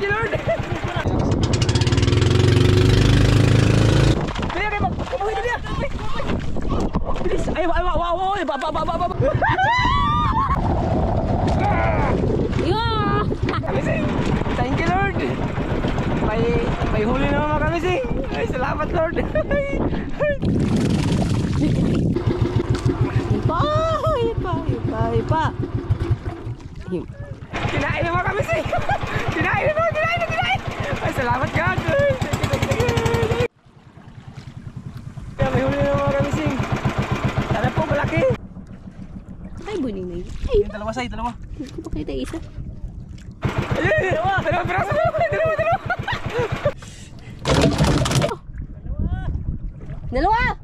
you Lord. Kaya kayo magkabuhin na niya. Bilis. Ay, wow. Ba. Kamising. Thank you Lord. May huli naman mga kamising. Ay, salamat Lord. Ipa. Kinain na mga kamising. Kinain. Ay, salamat God. Kaya may huli naman mga kamising. Sana po malaki. Ay, buning na yun. Ay, Dalawa. hindi ko pakita isa. Dalawa piraso. Dalawa!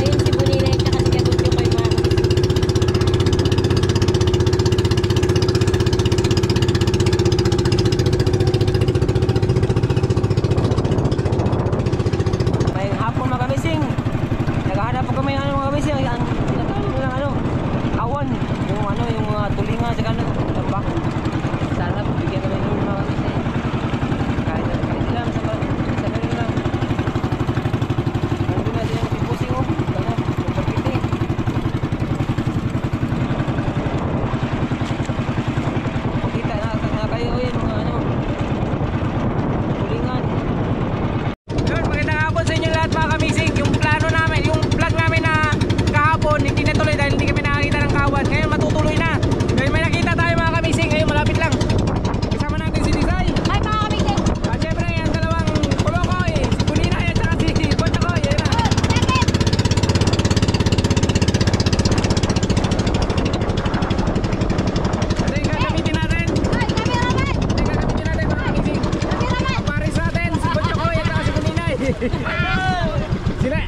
Ayun si Bonina at saka si Kabutyo kay Mama. May hapon mga kamising. Naghahanap po kami ng mga kamising. Awan. Yung mga tulinga sa kanan. Tambak. Sana bigyan kami ng mga kamising. Kahit lang sa meron lang. Ano na din yung pusing mo. Yung pagkiting. Pakita na kayo yun mga tulingan. Lord, magandang hapon sa inyo lahat mga kamising. Yung plano namin, yung vlog namin na kahapon, hindi natuloy dahil hindi kami nakakita ng kawan. Ngayon matutuloy na. Dahil may nakita tayo mga kamising. Ngayon malapit lang. Kasama natin si Desai. Hi mga kamising! At syempre yung dalawang Kolokoy, si Bunina at saka si Bonchakoy. Yan na. Ito yung gagamitin natin. Hi, cameraman! Ito yung gagamitin natin mga kamising. Cameraman! Paris natin, si Bonchakoy at saka si Bunina. Sila,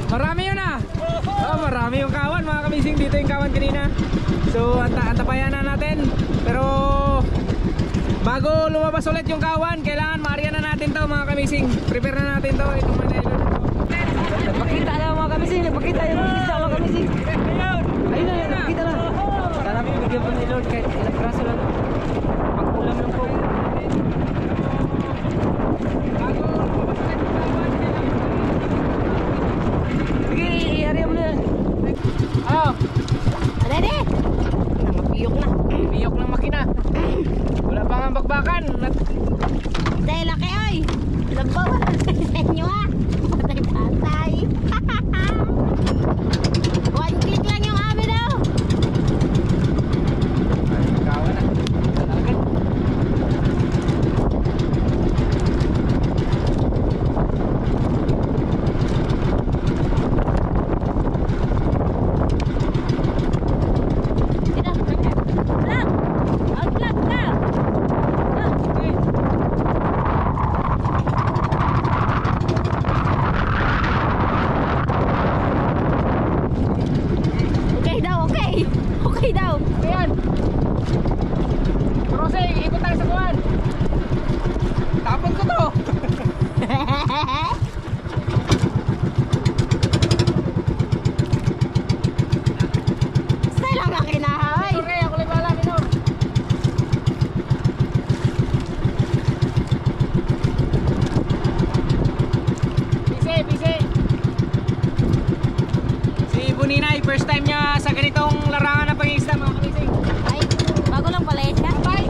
marami yun ah. Oh, marami yung kawan mga kamising. Dito yung kawan kanina. So antabayan na natin. Pero bago lumabas ulit yung kawan, kailangan maariyan na natin to mga kamising. Prepare na natin to. Itong mga nylon. Nagpakita na mga kamising. Nagpakita yung mga kamising. Ayun na, nagpakita na. Sana bigyan po ni Lord kahit ilang braso lang. Pagkulam lang po. Bago lumabas ulit yung kawan, sige, i-area mo na yan. Ano? Adede! Mapiyok na. Piyok ng makina. Wala pa nga bakbakan. Dahil laki ay! Labaw! Sa inyo ah! Patay-patay! 1 click lang yung amin daw! Kawan na. Talagan. Okay daw! Ayan. Crossing, ikot tayo sa kuwan. Tapon ko to. Style ang makinahay! Okay, ako lang wala minor. Busy. Si Buninay, first time niya sa ganitong larangan ng pag-iisda mga kamising. Ay, bago lang pala yan siya. Bye!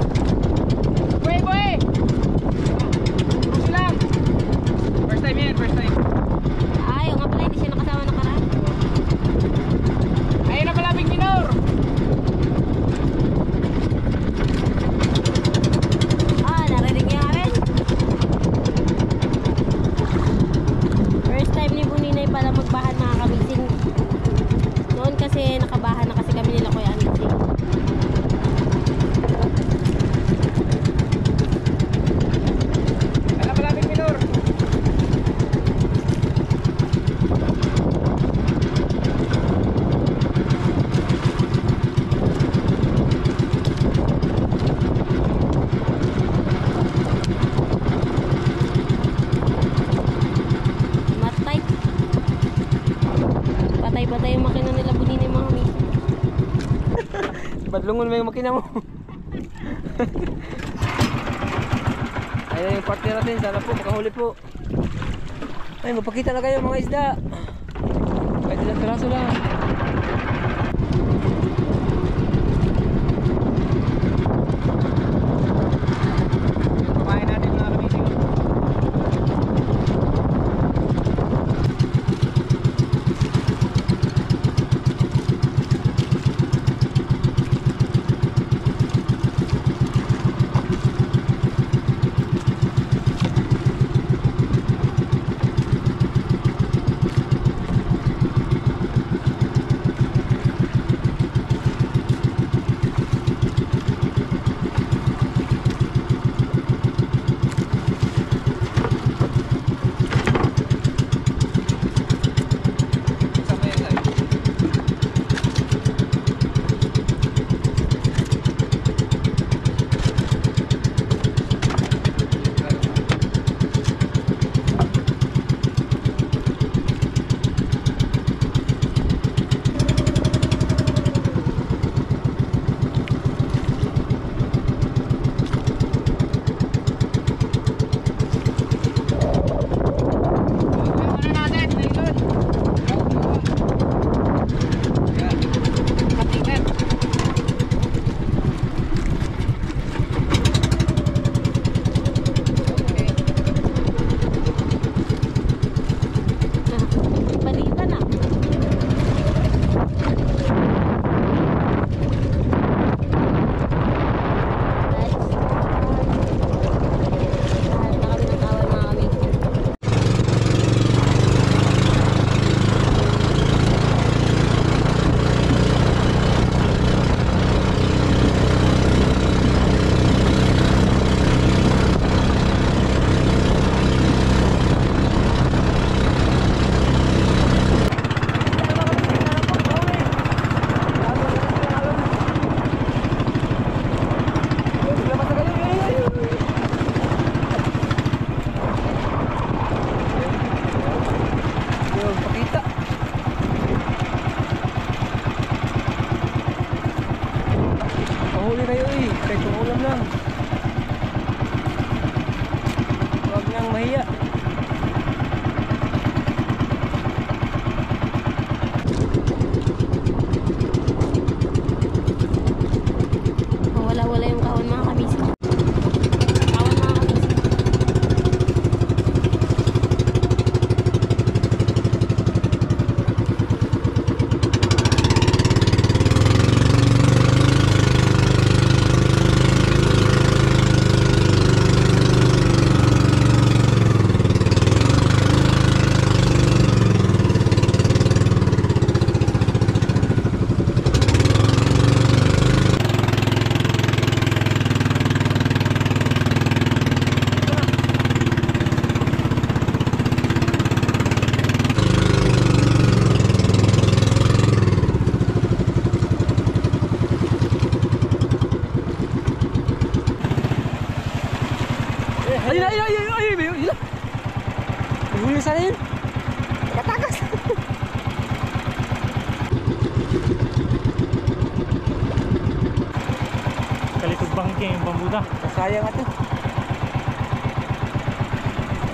Buhay! Puso lang! First time yan, first time. Ay, nga pala, hindi siya nakasama nakaraan. Ayun na pala, Big Minor! Narinig niya rin. First time ni Buninay pala magbahan mga kamising. Noon kasi nakabahan na kasi Lungon mo yung makina mo. Ayan yung partner natin. Sana po makahuli po. Ay, mapakita na kayo mga isda. Kahit ilang piraso lang. Kumain natin mga kamising. Huli sana yun. Katakas. Kalitog bangking yung bambuda. Sayang ito.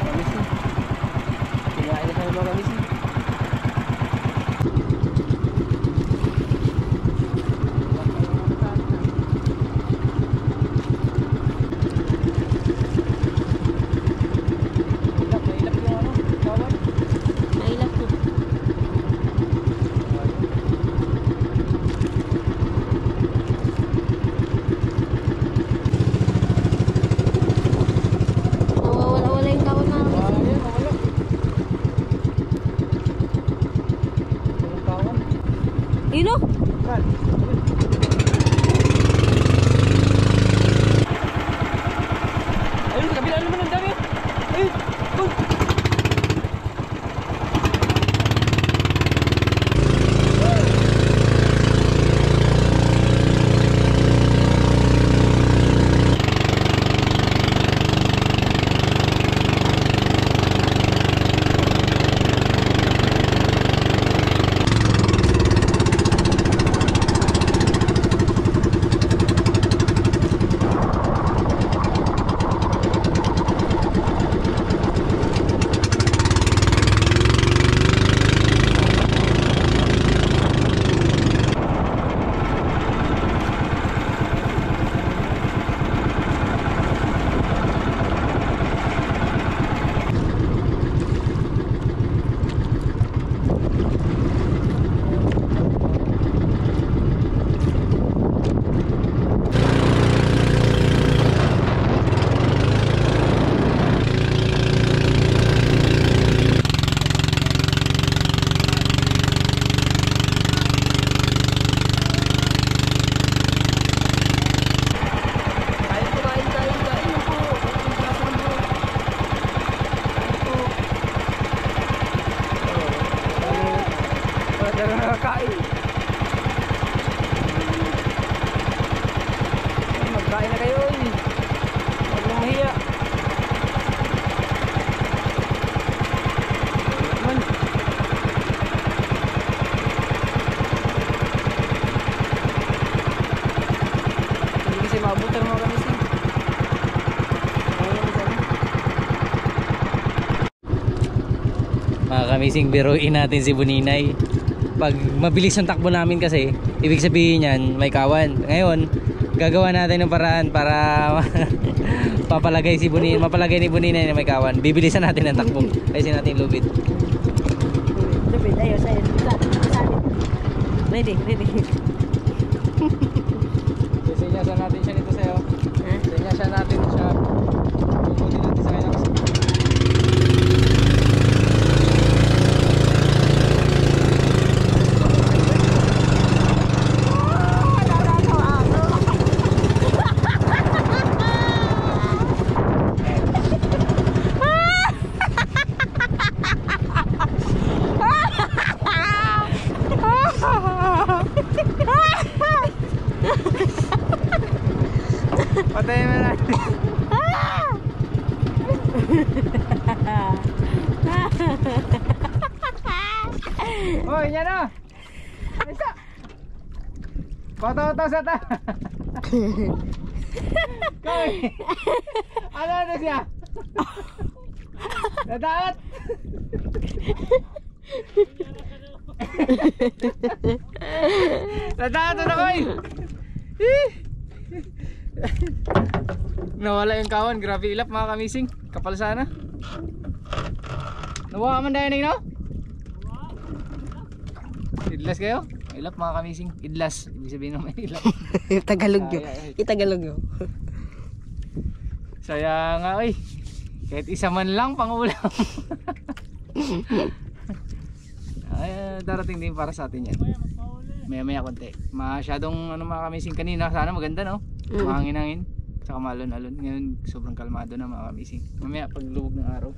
Kamisin. Kinain na sa mga kamisin. Yun o. Ayun, kabila naman ang dami. Ayun, go. Ganda na nakakain. Magkain na kayo eh. Huwag mong mahiya. Hindi kasi maabutan mga kamising. Mga kamising, biruin natin si Buninay. Pag mabilis ang takbo namin kasi, ibig sabihin yan, may kawan. Ngayon, gagawa natin ng paraan para mapalagay ni Buninay na may kawan. Bibilisan natin ang takbo. Ayusin natin yung lubid. Lubid, ayos. Ready. Sinyasan natin siya nito sa'yo. Sinyasan natin siya. Puputin natin sa kanya kasi. Patayin mo natin. Oh, yan na. Isa. Foto sa ta. Koy. Ano siya? Nadaot. Nadaot na koy. Nawala yung kawan, grabe ilap mga kamising. Kapal sana. Nawa man dahil no? Idlas kayo? Ilap mga kamising. Idlas, ibig sabihin naman ilap. Tagalog yun. Itagalog yun. Saya nga oy. Kahit isa man lang pang ulam. Ay, darating din para sa atin yan. Maya konti. Masyadong mga kamising kanina. Sana maganda no? Mahangin-hangin. Saka malon-alon. Ngayon sobrang kalmado na mga kamising. Mamaya pag lubog ng araw,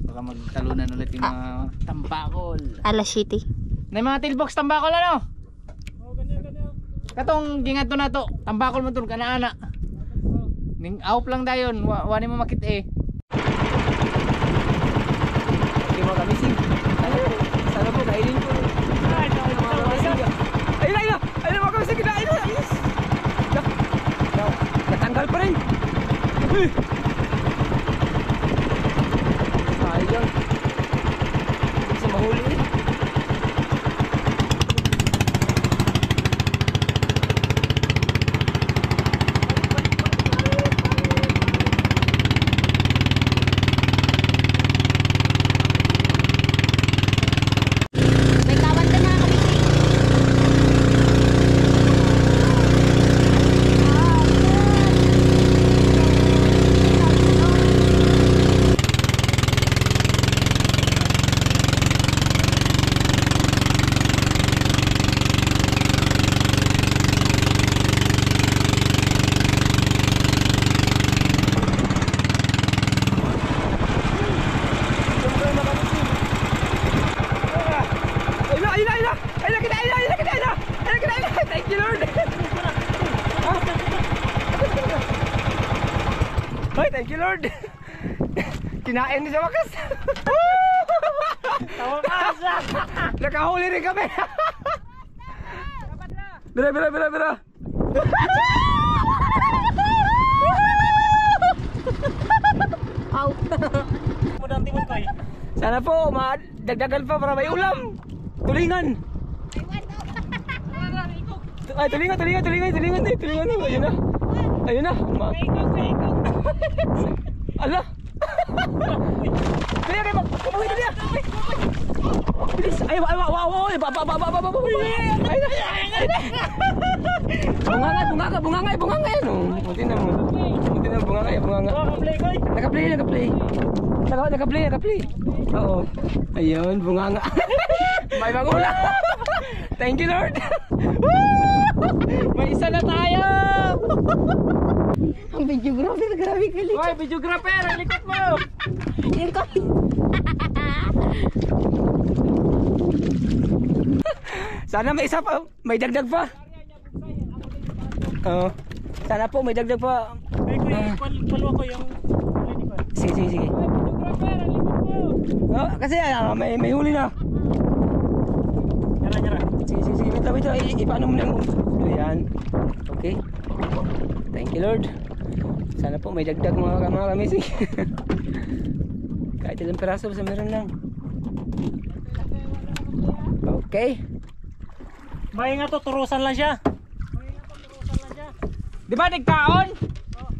baka magtalunan ulit yung mga tambakol. Alas City. Na mga tailbox tambakol ano? Katong gingat to na to. Tambakol mo to kana-ana. Ning awp lang dayon. Wani mo makit eh. Okay mga kamising. Sana po kainin ko. Ayun mga kamising. Kinain na. Natanggal pa rin. Sayang. Hindi siya mahuli eh. May kawan ka mga kamising. Thank you Lord. Ay, thank you Lord. Kinain niya sa wakas. Nakahuli rin kami. Bira. Aw. Mudang timon ko eh. Sana po madagdagan pa para may ulam. Tulingan. Ay, tulingan. Ayun na. Ala. Kaya kayo magpapawi na. Bilis. Ay, wow. Bunganga yan. Munti na bunganga. Naka-play. Oo. Ayun, bunganga. May mangula. Thank you Lord. May isa na tayo. Ang videographer, grabe galing. Hoy, videographer, likot mo. Yan ko. Sana may isa pa, may dagdag pa. Oo. Sana po may dagdag pa. Paluwa ko yung huli ko. Sige. Oh, kasi may huli na. Nyara. Sige. Wait. Ipaano mo na yung ayan. Okay. Thank you, Lord. Sana po may dagdag mga kamising. Kahit ilang peraso basta meron lang. Okay. May nga to, turusan lang siya. Di ba nagkaon?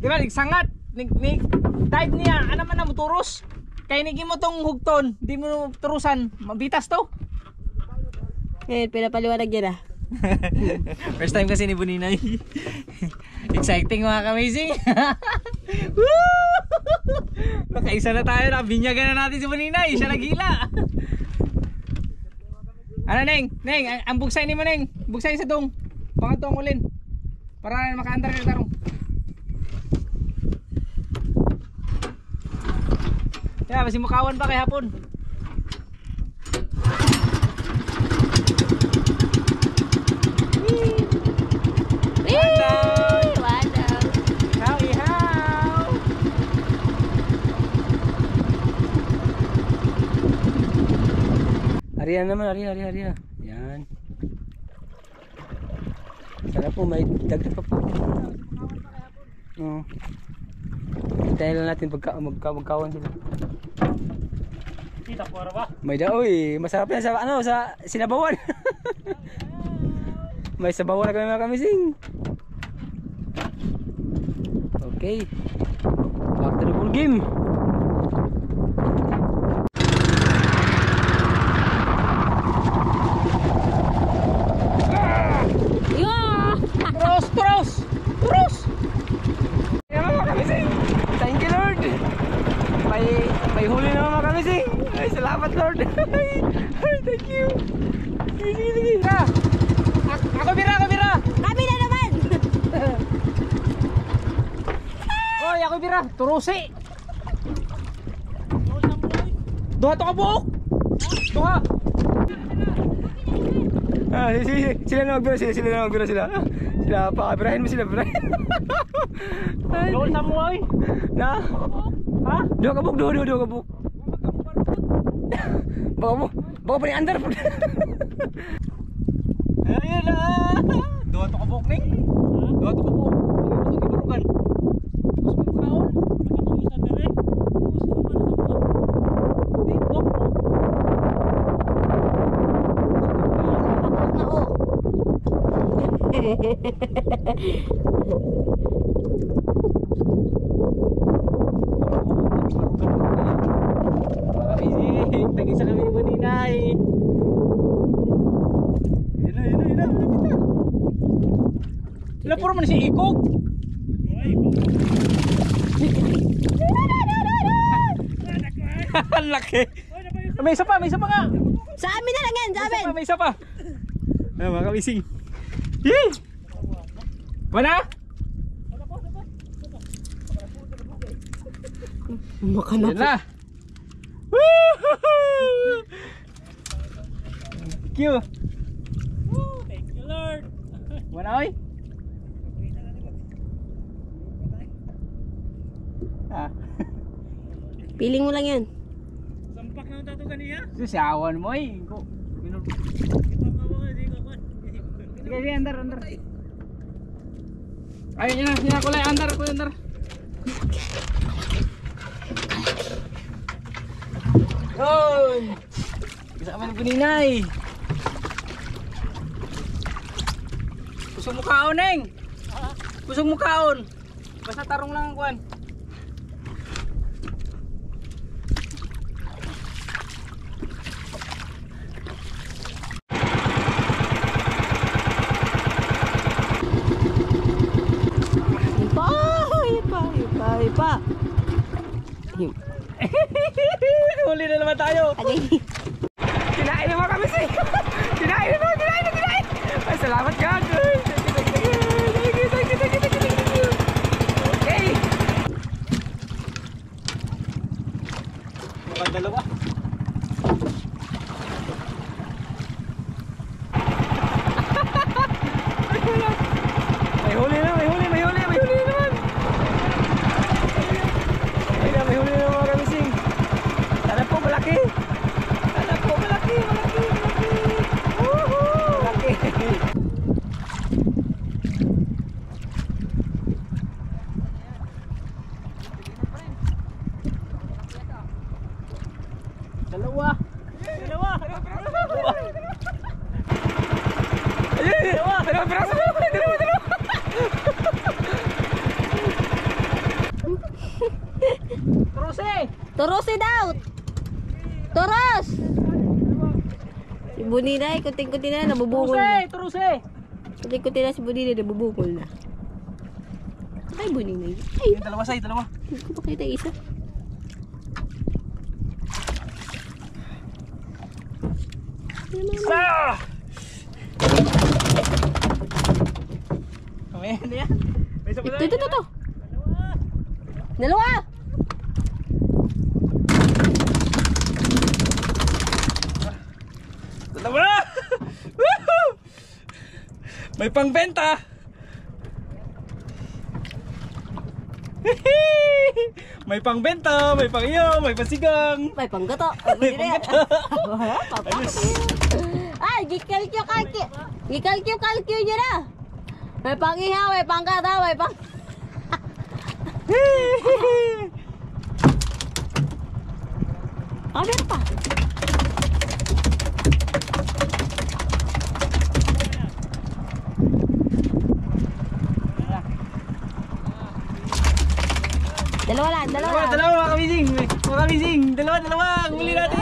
Di ba nagsangat? Dive niya, ano man na mo turos? Kaya nigi mo tong hugton, di mo turusan, mabitas to. Ngayon, pinapaliwanag niya na. First time kasi ni Buninay. Exciting mga kamazing. Nakaisa na tayo, nabinyagan na natin si Buninay. Siya nagila. Ano Neng? Ang bugsay ni mo Neng. Bugsay sa dong. Pangatong ulin. Para makaandar ka tarong. Ya, masih mukawan pa kay hapon. Ariya naman, Ariya. Yan. Sana po may dagdag pa po. Oo. Hintayin lang natin magkawan sila. Kita po ba? May daoy, masarap yan sa sa sinabawan. May sabawan na kami mga kamising. Okay. Back to the ball game. Turos! Yan mga kamising. Thank you Lord. May huli na mga kamising. Ay, salamat Lord. Ay, thank you. Sige. Ako bira. Kami na naman! Oy, ako bira. Turusi. Duha to ka buok. Duha. Sila na magbira sila. Sila pakabirahin mo sila, Brian. Gawin sa mo ay. Na? Ha? Duha ka buok. Baka pa ni andar. Ayun na. Duha to ka buok Ning. Duha to ka buok. Huwag mo giburugan. Gusto mo kaon? Nakatuloy sa dire. Gusto mo man sa mo. Di buok mo. Tapos na oh. Tagisa kami ni Buninay. Yun na. Wala puro man siya ikog. Ang laki. May isa pa nga. Sa amin na lang yan, sa amin! May isa pa. Ay, mga kamising. Yee! Wala? Makanap. Yan na. Woohoo! Thank you. Thank you Lord. Wala oy. Piling mo lang yan. Sampak na ang tatugan niya. Siyawan mo eh. Kita mga di ka kwan. Sige, andar. Ayun yun na, kulay, andar. Yun! Kasama ni Buninay. Kusog mo kaon, Neng. Kusog mo kaon. Basta tarong lang ang kwan. Pa. Huli na naman tayo. Agay. Kinain naman kami si. Kinain. Ay, salamat God. Thank you. Okay. Mukhang dalawa. Dalawa. Dalawa. Dalawa piraso. Dalawa. Turose daw. Turos. Si Buninay, kunting-kunting na nabubungol na. Turuse. Kunting-kunting na si Buninay nabubungol na. Ay, Buninay. Ay, Dalawa say, dalawa. hindi ko makita isa. Isa! Ayan na yan. May isa pa tayo. Ito. Dalawa. Dalawa! Woohoo! May pangbenta! May pangbenta, may pangiyaw, may pasigang. May panggato. May panggato. Ay, gikalkyo nyo na. May pangihaw, may panggato, may pang... Ah, meron pa. Dalawa lang. Dalawa, mga kamising. Dalawa. Huli natin.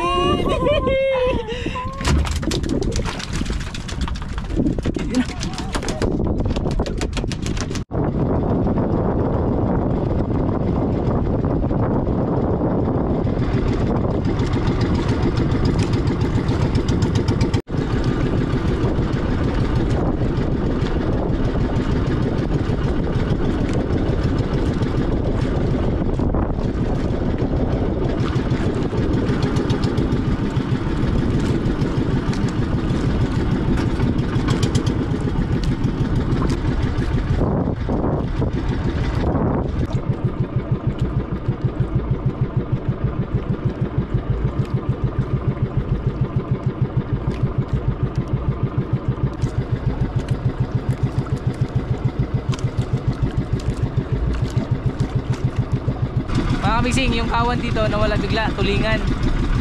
Mga kamising, yung kawan dito nawala bigla, tulingan.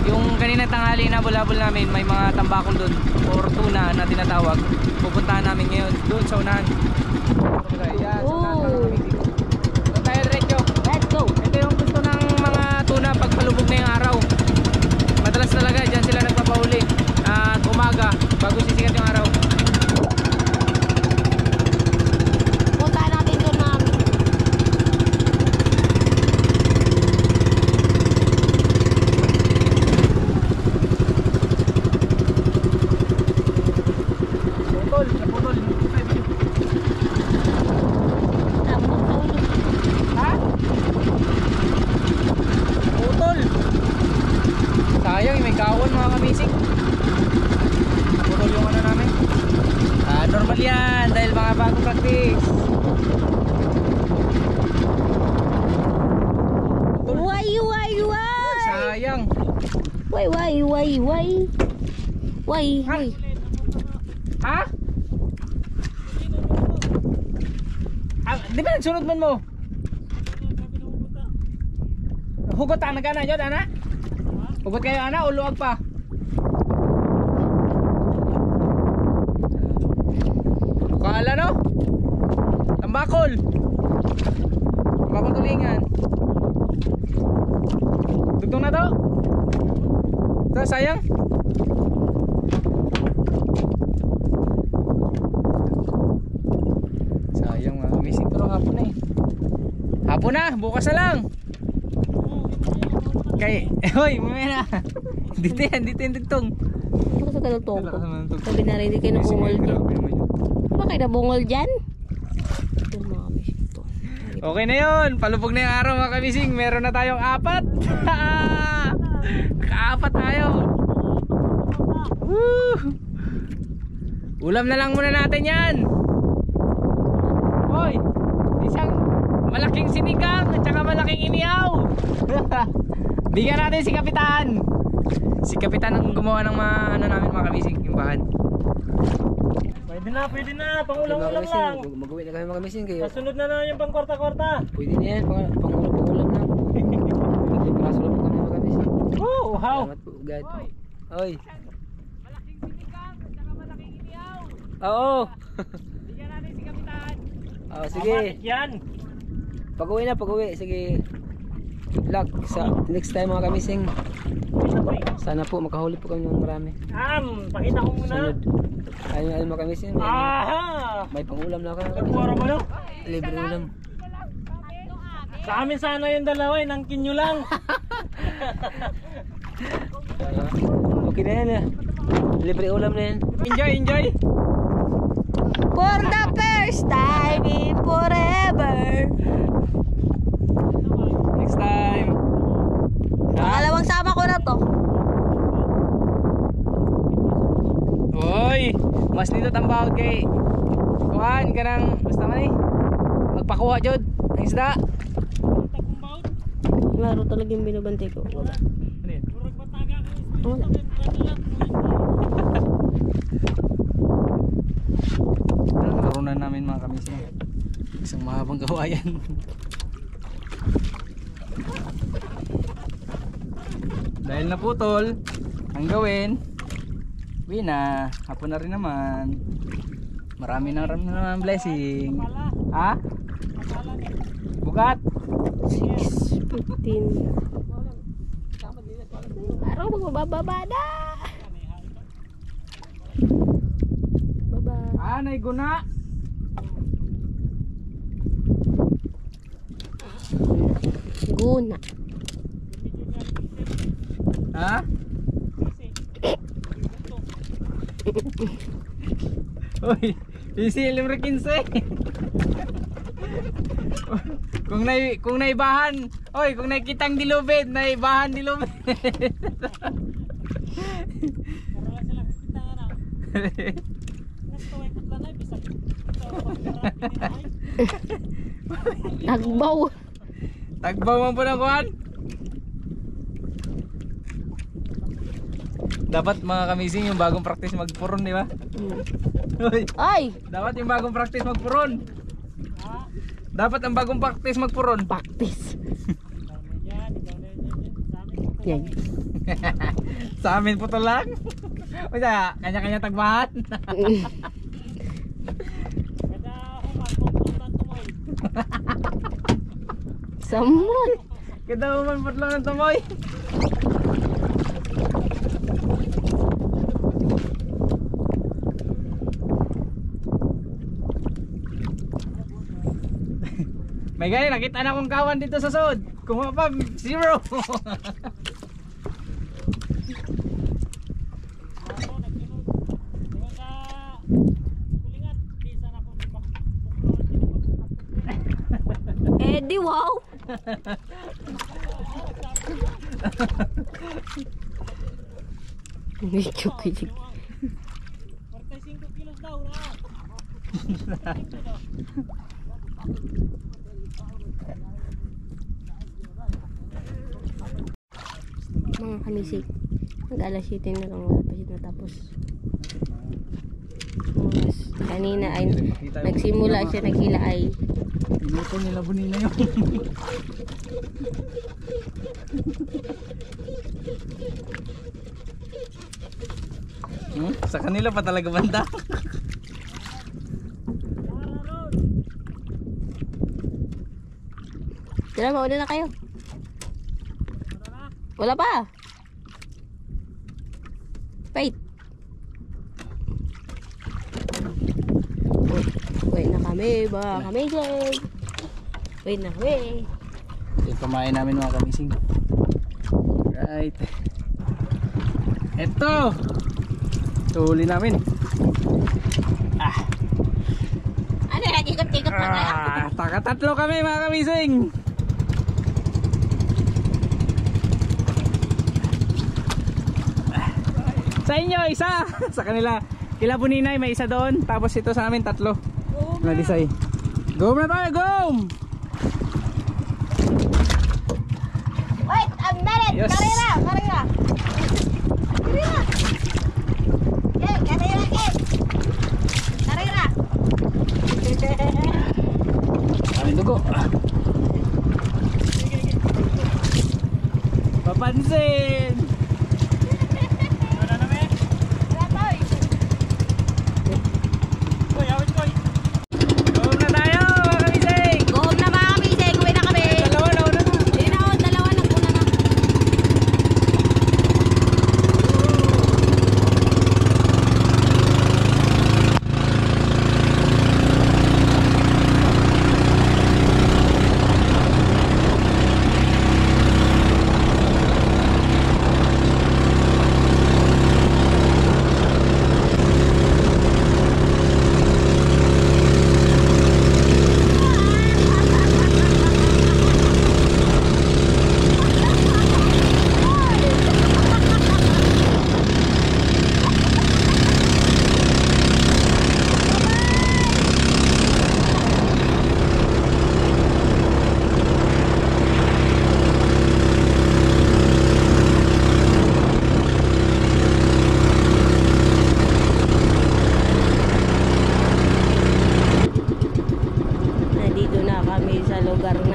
Yung kanina tanghali na bulabol namin, may mga tambakol doon or tuna na tinatawag. Pupuntahan namin ngayon doon sa unahan. Yan, sa unahan mga kamising. So tayo diretso. Let's go. Ito yung gusto ng mga tuna pag palubog na yung araw. Madalas talaga dyan sila nagpapahuli at umaga bago sisikat yung araw. Punta natin doon na. Naputol. Ha? Putol. Sayang, may kawan mga kamising. Naputol yung ano namin. Normal yan dahil mga bagong practice. Why? Sayang. Why? Ha? Di ba nagsunod man mo? Hugot ang nagana yun, ana? Hugot kayo, ana, o luwag pa? Kala no? Tambakol tulingan. Dugtong na to? Ito, sayang. Sayang mga kamising, pero hapon na eh. Hapon na, bukas na lang. Kay, hoy, mamaya na. Dito yan dugtong. Ako sa kalutong ko. Sabi na rin, hindi kayo nabungol dyan. Ba kayo nabungol dyan? Ito mga kamising to. Okay na yun, palubog na yung araw mga kamising. Meron na tayong 4. Naka-4 tayo. Woo! Ulam na lang muna natin yan. Hoy, isang malaking sinigang at saka malaking inihaw. Bigyan natin si Kapitan. Si Kapitan ang gumawa ng mga ano namin mga kamising, yung bahan. Pwede na, pangulam-ulam lang. Mag-uwi na kami mga kamising kayo. Kasunod na yung pang kwarta-kwarta. Pwede na yan, pangulam na. Pagpiraso lang po kami mga kamising. Oo, Uhaw. Salamat po, God. Oy. Malaking sinigang, saka malaking inihaw. Oo. Bigyan natin si Kapitan. Oh, sige. Yan. Pag-uwi na, pag-uwi. Sige. Good luck sa next time mga kamising. Sana po makahuli po kami ng marami. Pakita ko muna. Sunod. Ayun mga kamising. Aha! May pangulam na ako. Nagpura mo no? Libre ulam. Sa amin sana yung dalawa, nangkin nyo lang. Okay na yan. Libre ulam na yan. Enjoy, enjoy. For the first time in forever. Next time. Pangalawang sama ko na to. Oy, mas dito tambawag kay kuhaan ka ng basta man eh. Magpakuha jud ng isda. Laro talaga yung binabantay ko. Wala. Wala. Narunan namin mga kamising. Isang mahabang kawayan. Dahil naputol, ang gawin, uwi na, hapon na rin naman. Marami na naman blessing. Ha? Bugat? 6:15. Araw magbababa na. Baba. Nay guna. Guna. Ha? Uy, isi libre 15. Kung naibahan, oy, kung nakitang dilubid, naibahan dilubid. Tagbaw. Tagbaw man po ng kuhan. Dapat mga kamising yung bagong practice magpuron, di ba? Uy, Ay! dapat yung bagong practice magpuron. Dapat ang bagong practice magpuron. Practice. Yan. Sa amin po to lang. O siya, kanya-kanya tagbahan. Samon. Kada man po lang ng tumoy. May gani, nakita na akong kawan dito sa sud. Kumuha pa, 0. Eddie, wow. Medyo kilig. 45 kilos daw na. Mga kamisik. Mag-alas 7 na lang, wala pa siya natapos. Oras. Kanina ay nagsimula siya naghila ay Pinuto nila bunin na yun. Sa kanila pa talaga banda. Tara, mauna na kayo. Wala pa. Wait. Wait na kami, mga kamising. Wait na kami. Yung pamain namin mga kamising. Right. Eto. Tuhuli namin. Ano yan? Ikot-ikot pa kaya? Takatatlo kami mga kamising. Sa inyo isa. Sa kanila kila Buninay may isa doon. Tapos ito sa amin tatlo. Na-decide. Go na tayo, go! Wait, a minute! Yes. Karera! Karera! Karera! Yeah, karera, kid! Karera! Aming dugo. Papansin! lugar na